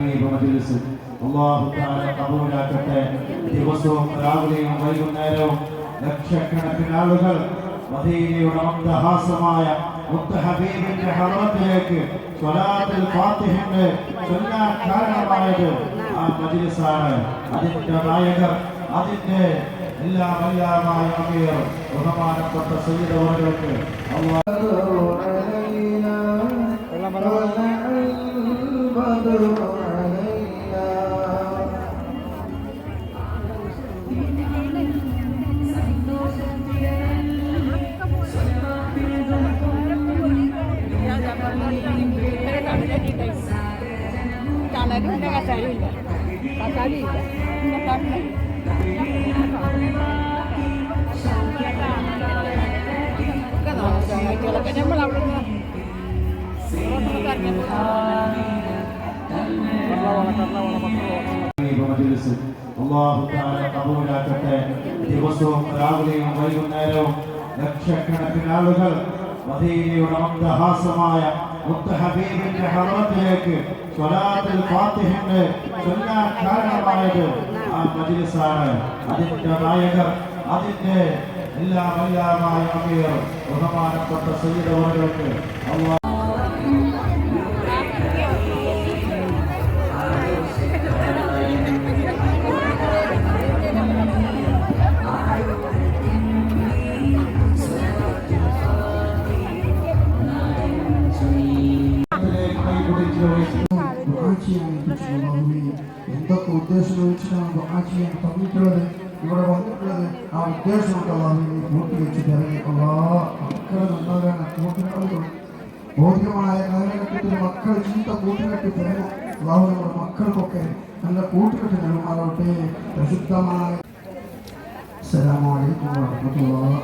അല്ലാഹു തആല കബൂലാക്കട്ടെ. ദിവസവും രാവിലെയും വൈകുന്നേരവും ലക്ഷക്കണക്കിന് ആളുകൾ മദീനയുടെ മന്ദഹാസമായ മുത്തഹബീബിന്റെ ഹറത്തിലേക്ക് സ്വലാത്തുൽ ഫാത്തിഹയെ ചൊല്ലാൻ കാരണമായത് ആ മജ്ലിസാണ്. അതിന്റെ നായകർ, അതിന്റെ എല്ലാമായ അമീർ ബഹുമാനപ്പെട്ട സയ്യിദ് അവർക്ക് അല്ലാഹു തആല കബൂലാക്കട്ടെ. ദിവസവും രാവിലെയും വൈകുന്നേരവും ലക്ഷക്കണക്കിന് ആളുകൾ മദീനയുടെ മന്ദഹാസമായ മുത്തഹബീബിന്റെ ഹറത്തിലേക്ക് സ്വലാത്തുൽ ഫാത്തിഹയെ ചൊല്ലാൻ കാരണമായത് ആ മജ്ലിസാണ്. അതിന്റെ നായകർ, അതിന്റെ എല്ലാമായ അമീർ ബഹുമാനപ്പെട്ട സയ്യിദ് അവർക്ക് അല്ലാഹു എന്തൊക്കെ ഉദ്ദേശം വെച്ചിട്ടാണ് ദുആ ചെയ്യാൻ പറഞ്ഞിട്ടുള്ളത്, ഇവിടെ വന്നിട്ടുള്ളത്, ആ ഉദ്ദേശമൊക്കെ അല്ലാഹുവിനെ പൂർത്തി വെച്ച് തരുന്ന മക്കൾ നന്നാകാൻ കൂട്ടുകാരും ഭൗതികമായ കാലഘട്ടത്തിൽ മക്കൾ ചീത്ത കൂട്ടുകെട്ടി തരുന്നു. അല്ലാഹു നമ്മുടെ മക്കൾക്കൊക്കെ നല്ല കൂട്ടുകെട്ട് നൽകുമാറാവട്ടെ. പ്രസിദ്ധമായ അസ്സലാമു അലൈക്കും വറഹ്മത്തുള്ളാഹി.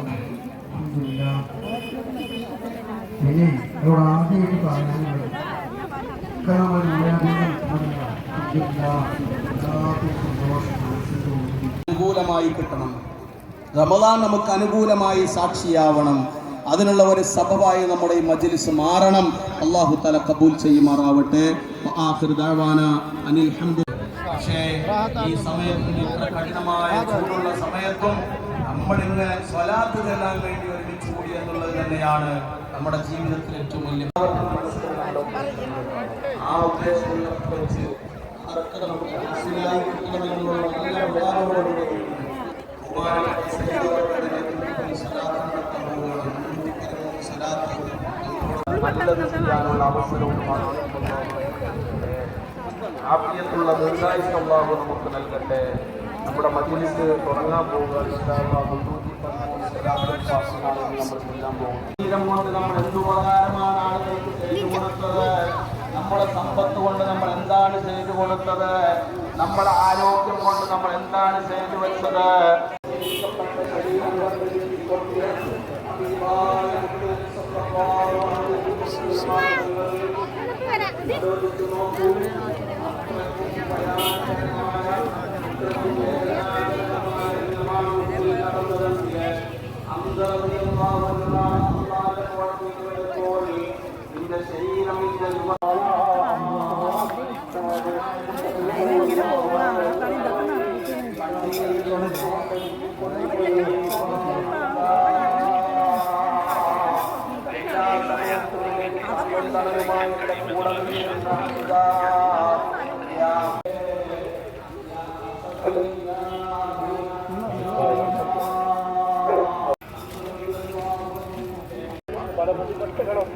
അൽഹംദുലില്ലാഹ്. പിന്നെ ഇവിടെ ആദ്യമായിട്ട് പറയാനുള്ളത് അനുകൂലമായി കിട്ടണം. റമദാൻ നമുക്ക് അനുകൂലമായി സാക്ഷിയാവണം. അതിനുള്ള ഒരു സബബായി നമ്മുടെ ഈ മജ്ലിസ് മാറണം. അല്ലാഹു തആല കബൂൽ ചെയ്യുമാറാവട്ടെ. ആഖിറു ദഅവാന അനിൽ ഹംദുലില്ലാഹ്. പക്ഷേ ഈ സമയത്ത് ഇത്ര കഠിനമായ ചൂടുള്ള സമയത്തും നമ്മളിങ്ങനെ സ്വലാത്ത് ചെല്ലാൻ വേണ്ടി ഒരുമിച്ച് കൂടി എന്നുള്ളത് തന്നെയാണ് നമ്മുടെ ജീവിതത്തിൽ ഏറ്റവും വലിയ ആ ഉദ്ദേശം വെച്ച് അതൊക്കെ നമുക്ക് മനസ്സിലായി കിട്ടണമെന്നുള്ള നല്ല വേദനയോടുകൂടി ചെയ്യാനുള്ള അവസരവും ആഫിയത്തുള്ള ദീർഘായുസ്സ് അല്ലാഹു നമുക്ക് നൽകട്ടെ. നമ്മുടെ മജ്ലിസ് തുടങ്ങാൻ പോവുക. നമ്മൾ ചെല്ലാൻ പോകും. ശരീരം കൊണ്ട് നമ്മൾ എന്ത് ഉപകാരമാണ് ആളുകൾക്ക് ചെയ്തു കൊടുത്തത്? നമ്മുടെ സമ്പത്ത് കൊണ്ട് നമ്മൾ എന്താണ് ചെയ്തു കൊടുത്തത്? നമ്മുടെ ആരോഗ്യം കൊണ്ട് നമ്മൾ എന്താണ് ചെയ്തു വെച്ചത്?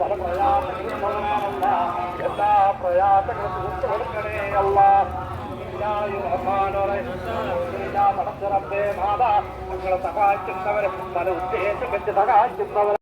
പല പ്രയാസങ്ങളും കൊടുക്കണേ അല്ലാഹ്. ഞങ്ങളെ സഹായിക്കുന്നവരെ പല ഉദ്ദേശം വെച്ച് സഹായിക്കുന്നവർ